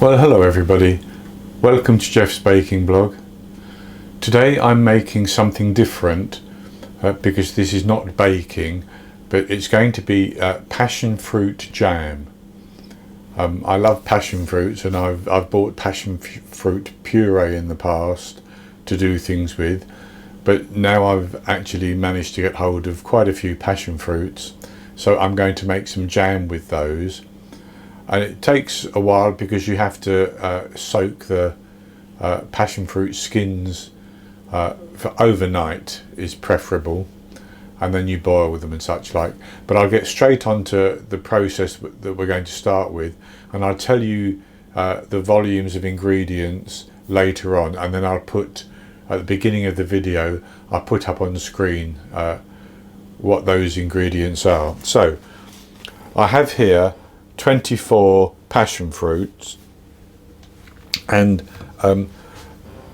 Well, hello everybody. Welcome to Jeff's Baking Blog. Today I'm making something different because this is not baking, but it's going to be passion fruit jam. I love passion fruits, and I've bought passion fruit puree in the past to do things with, but now I've actually managed to get hold of quite a few passion fruits, so I'm going to make some jam with those. And it takes a while because you have to soak the passion fruit skins for overnight is preferable, and then you boil them and such like. But I'll get straight onto the process that we're going to start with, and I'll tell you the volumes of ingredients later on, and then I'll put at the beginning of the video, I'll put up on the screen what those ingredients are. So I have here 24 passion fruits, and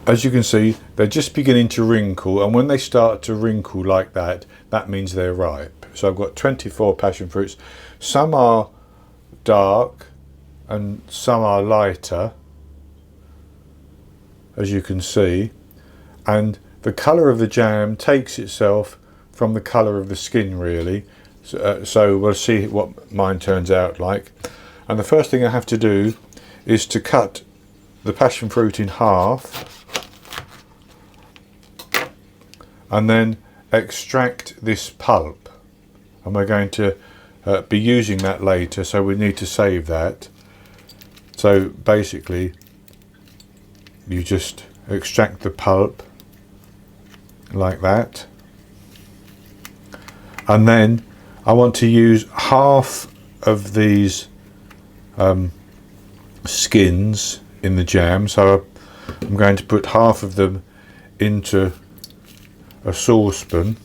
as you can see, they're just beginning to wrinkle, and when they start to wrinkle like that, that means they're ripe. So I've got 24 passion fruits. Some are dark and some are lighter, as you can see, and the colour of the jam takes itself from the colour of the skin, really. So we'll see what mine turns out like. And the first thing I have to do is to cut the passion fruit in half and then extract this pulp, and we're going to be using that later, so we need to save that. So basically you just extract the pulp like that, and then I want to use half of these skins in the jam, so I'm going to put half of them into a saucepan,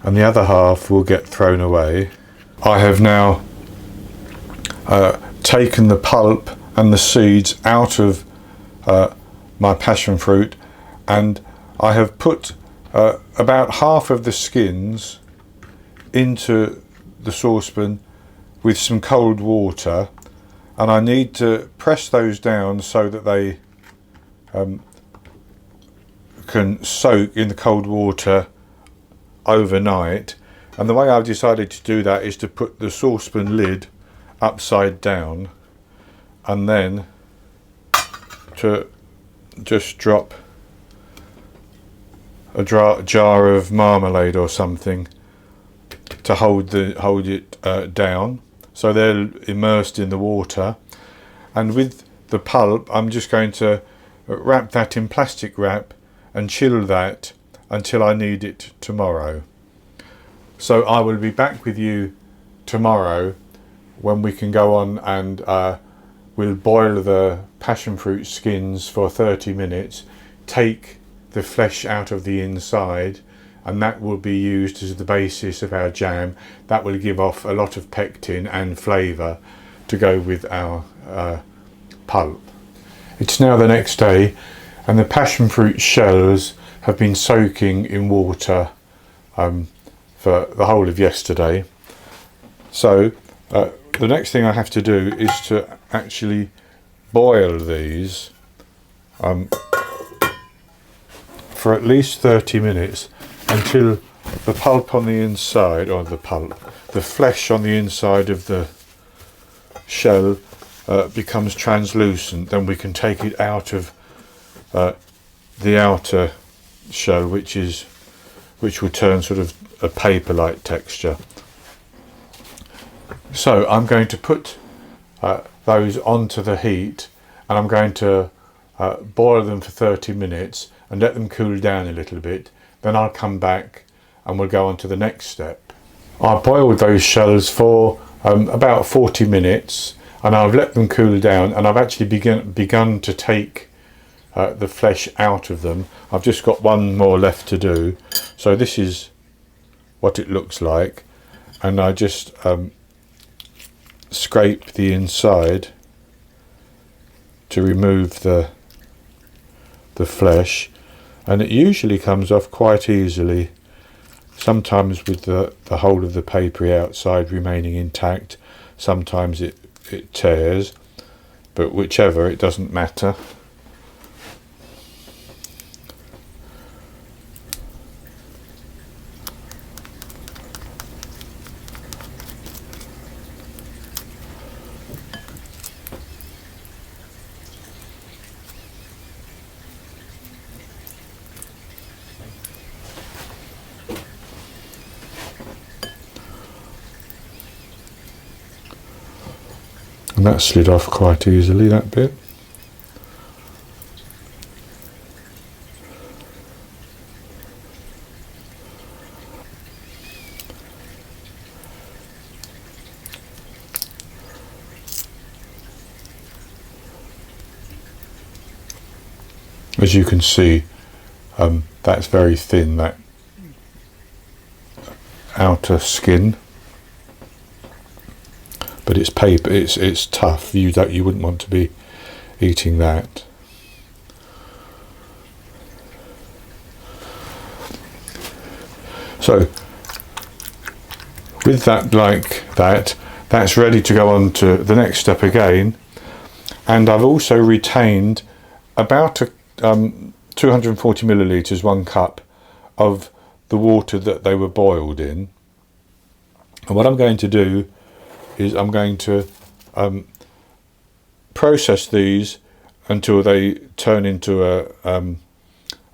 and the other half will get thrown away. I have now taken the pulp and the seeds out of my passion fruit, and I have put about half of the skins into the saucepan with some cold water, and I need to press those down so that they can soak in the cold water overnight. And the way I've decided to do that is to put the saucepan lid upside down, and then to just drop a jar of marmalade or something to hold it down, so they're immersed in the water. And with the pulp, I'm just going to wrap that in plastic wrap and chill that until I need it tomorrow. So I will be back with you tomorrow when we can go on and we'll boil the passion fruit skins for 30 minutes, take the flesh out of the inside, and that will be used as the basis of our jam. That will give off a lot of pectin and flavour to go with our pulp. It's now the next day, and the passion fruit shells have been soaking in water for the whole of yesterday. So the next thing I have to do is to actually boil these for at least 30 minutes until the pulp on the inside, or the flesh on the inside of the shell becomes translucent. Then we can take it out of the outer shell, which will turn sort of a paper-like texture. So I'm going to put those onto the heat, and I'm going to boil them for 30 minutes and let them cool down a little bit. Then I'll come back and we'll go on to the next step. I boiled those shells for about 40 minutes, and I've let them cool down, and I've actually begun to take the flesh out of them. I've just got one more left to do. So this is what it looks like, and I just scrape the inside to remove the flesh, and it usually comes off quite easily, sometimes with the whole of the papery outside remaining intact, sometimes it tears, but whichever, it doesn't matter. And that slid off quite easily, that bit. As you can see, that's very thin, that outer skin. But it's paper. It's tough. You wouldn't want to be eating that. So with that, like that, that's ready to go on to the next step again. And I've also retained about 240 millilitres, 1 cup of the water that they were boiled in. And what I'm going to do is I'm going to process these until they turn into a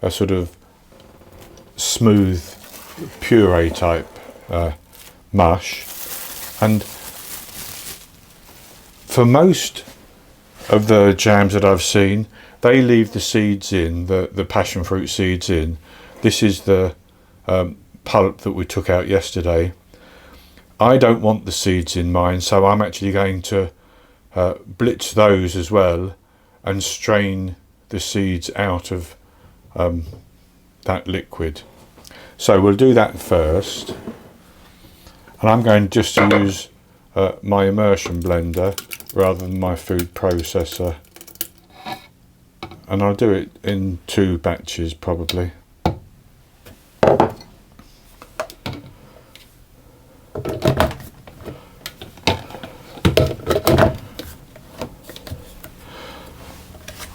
sort of smooth puree type mush. And for most of the jams that I've seen, they leave the seeds in, the passion fruit seeds in. This is the pulp that we took out yesterday. I don't want the seeds in mine, so I'm actually going to blitz those as well and strain the seeds out of that liquid. So we'll do that first, and I'm going just to use my immersion blender rather than my food processor, and I'll do it in 2 batches probably.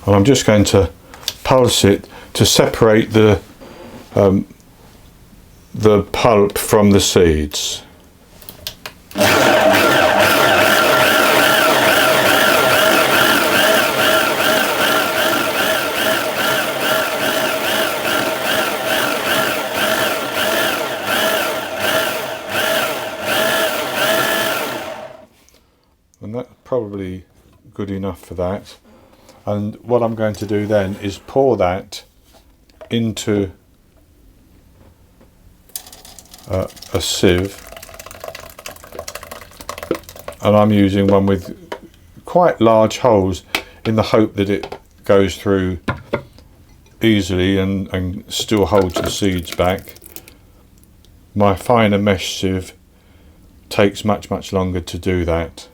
And I'm just going to pulse it to separate the pulp from the seeds. And that's probably good enough for that. And what I'm going to do then is pour that into a sieve, and I'm using one with quite large holes in the hope that it goes through easily and still holds the seeds back. My finer mesh sieve takes much longer to do that.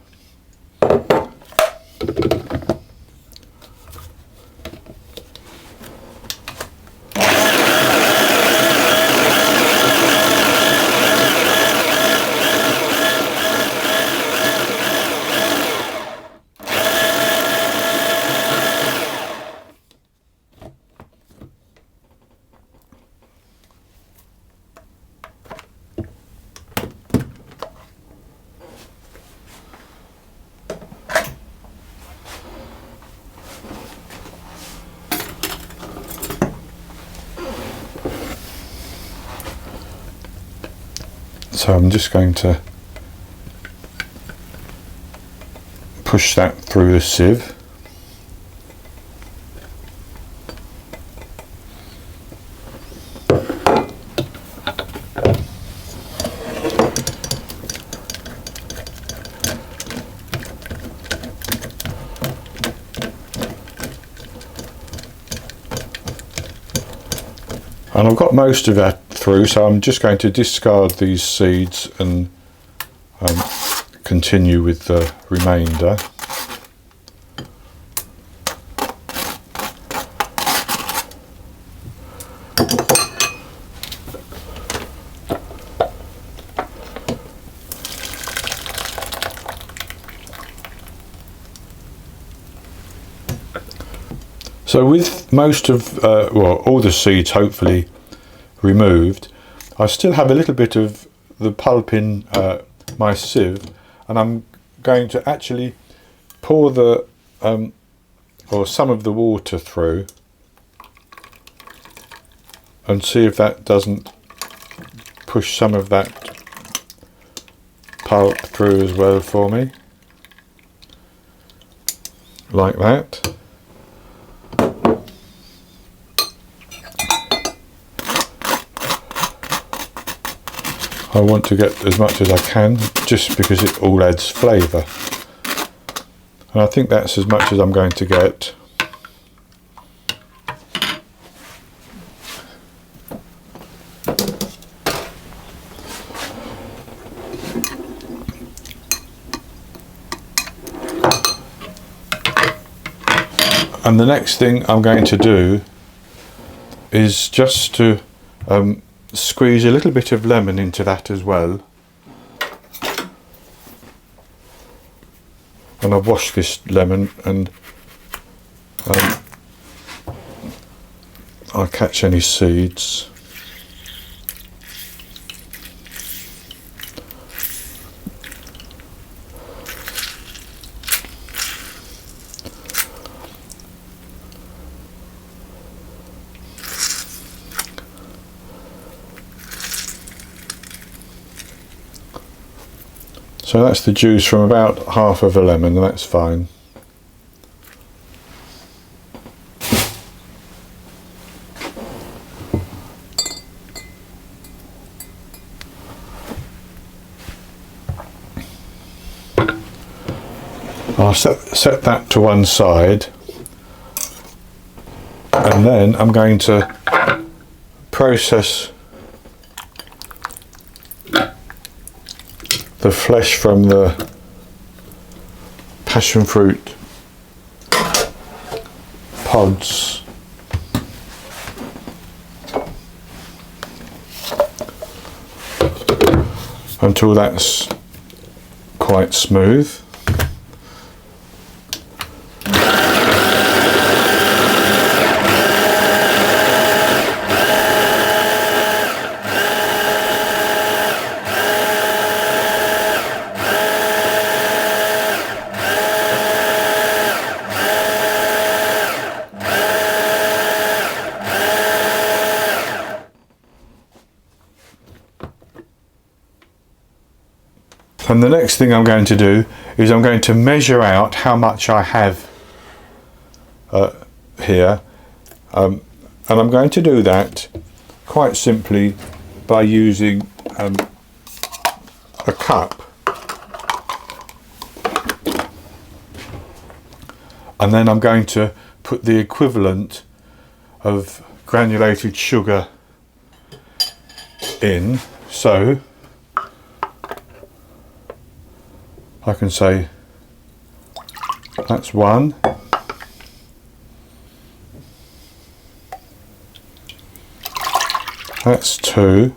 So I'm just going to push that through the sieve. And I've got most of that through, so I'm just going to discard these seeds and continue with the remainder. So with most of, well, all the seeds hopefully removed, I still have a little bit of the pulp in my sieve, and I'm going to actually pour the, or some of the water through and see if that doesn't push some of that pulp through as well for me, like that. I want to get as much as I can just because it all adds flavour, and I think that's as much as I'm going to get. And the next thing I'm going to do is just to squeeze a little bit of lemon into that as well. And I've washed this lemon, and I'll catch any seeds. So that's the juice from about half of a lemon, and that's fine. I'll set that to one side, and then I'm going to process the flesh from the passion fruit pods. Until that's quite smooth. And the next thing I'm going to do is I'm going to measure out how much I have here, and I'm going to do that quite simply by using a cup, and then I'm going to put the equivalent of granulated sugar in. So I can say that's one, that's two,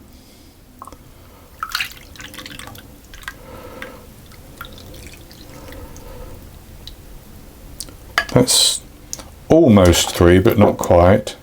that's almost three but not quite,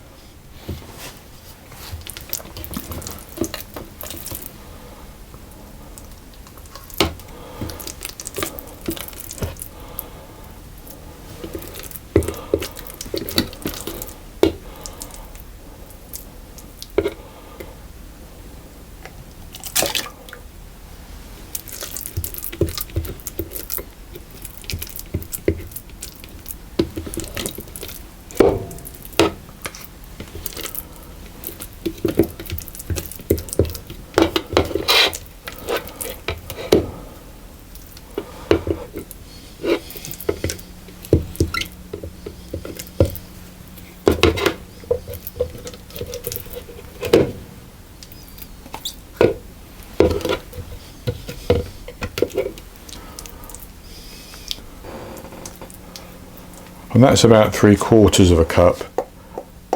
and that's about 3/4 of a cup.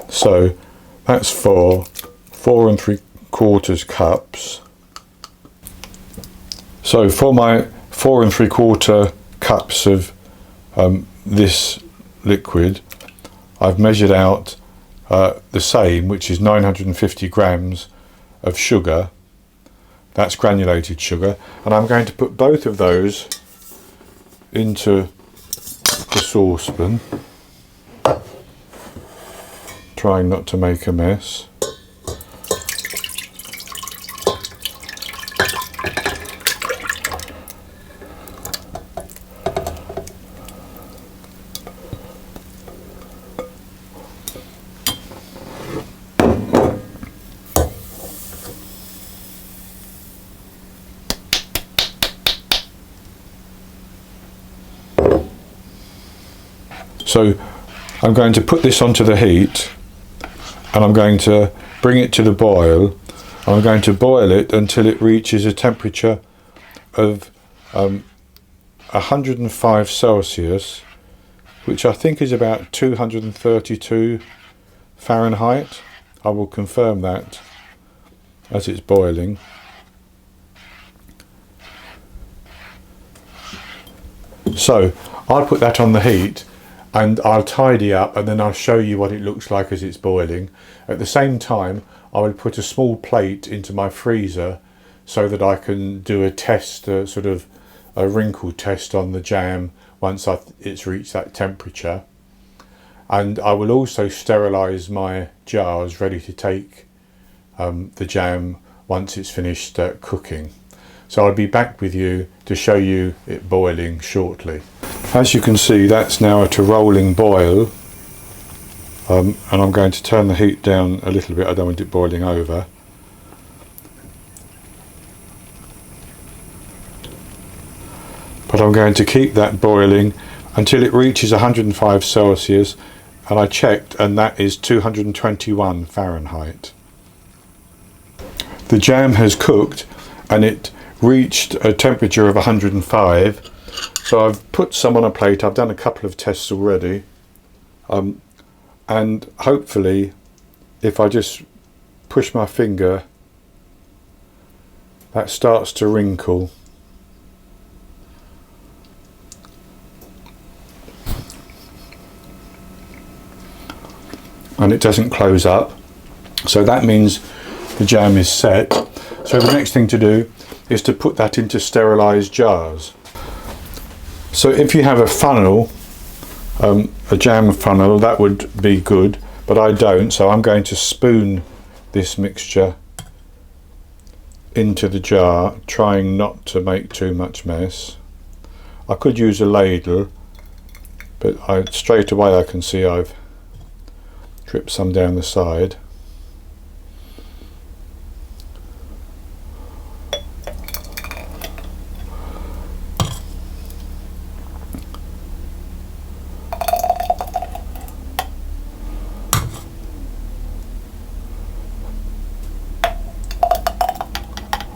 So that's four and 3/4 cups. So for my 4 3/4 cups of this liquid, I've measured out the same, which is 950 grams of sugar. That's granulated sugar, and I'm going to put both of those into the saucepan, trying not to make a mess. So I'm going to put this onto the heat, and I'm going to bring it to the boil. I'm going to boil it until it reaches a temperature of 105 Celsius, which I think is about 232 Fahrenheit. I will confirm that as it's boiling. So I'll put that on the heat, and I'll tidy up, and then I'll show you what it looks like as it's boiling. At the same time, I will put a small plate into my freezer so that I can do a test, sort of a wrinkle test on the jam once it's reached that temperature. And I will also sterilise my jars ready to take the jam once it's finished cooking. So I'll be back with you to show you it boiling shortly. As you can see, that's now at a rolling boil, and I'm going to turn the heat down a little bit. I don't want it boiling over. But I'm going to keep that boiling until it reaches 105 Celsius, and I checked, and that is 221 Fahrenheit. The jam has cooked, and it reached a temperature of 105. So I've put some on a plate. I've done a couple of tests already, and hopefully if I just push my finger, that starts to wrinkle. And it doesn't close up, so that means the jam is set. So the next thing to do is to put that into sterilised jars. So if you have a funnel, a jam funnel, that would be good, but I don't, so I'm going to spoon this mixture into the jar, trying not to make too much mess. I could use a ladle, but straight away I can see I've dripped some down the side.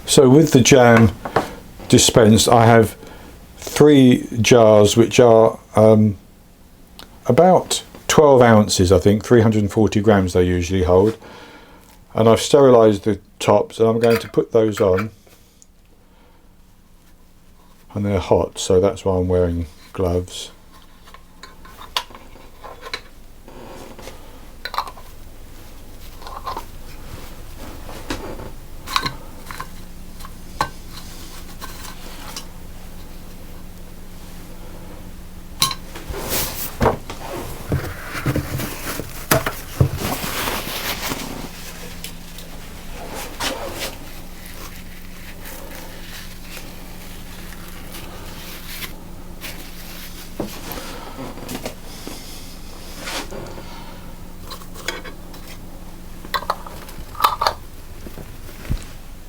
So with the jam dispensed, I have 3 jars which are about 12 ounces, I think, 340 grams they usually hold. And I've sterilised the tops, and I'm going to put those on. And they're hot, so that's why I'm wearing gloves.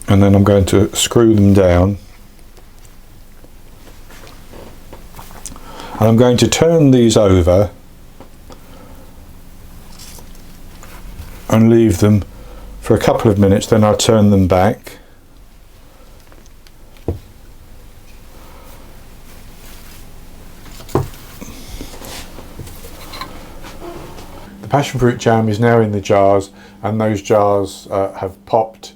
And then I'm going to screw them down, and I'm going to turn these over and leave them for a couple of minutes, then I'll turn them back. The passion fruit jam is now in the jars, and those jars have popped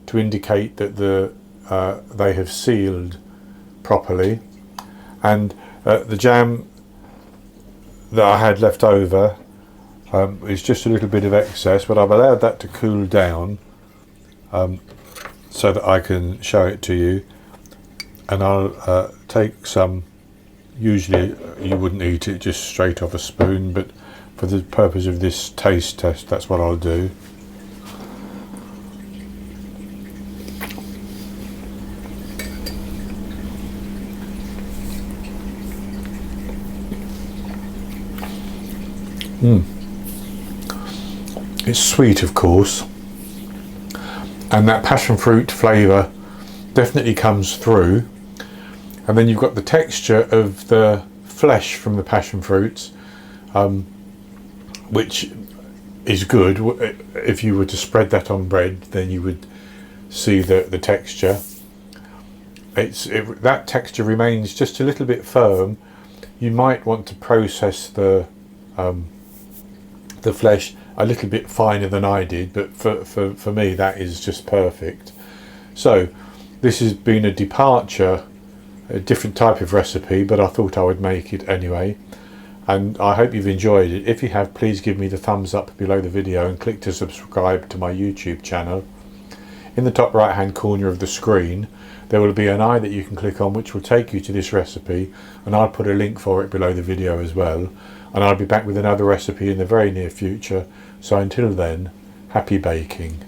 to indicate that they have sealed properly. And the jam that I had left over, It's just a little bit of excess, but I've allowed that to cool down so that I can show it to you. And I'll take some. Usually you wouldn't eat it just straight off a spoon, but for the purpose of this taste test, that's what I'll do. It's sweet, of course, and that passion fruit flavour definitely comes through. And then you've got the texture of the flesh from the passion fruits, which is good. If you were to spread that on bread, then you would see the texture. That texture remains just a little bit firm. You might want to process the flesh a little bit finer than I did, but for me that is just perfect. So this has been a departure, a different type of recipe, but I thought I would make it anyway, and I hope you've enjoyed it. If you have, please give me the thumbs up below the video and click to subscribe to my YouTube channel. In the top right hand corner of the screen there will be an eye that you can click on, which will take you to this recipe, and I'll put a link for it below the video as well. And I'll be back with another recipe in the very near future, so until then, happy baking.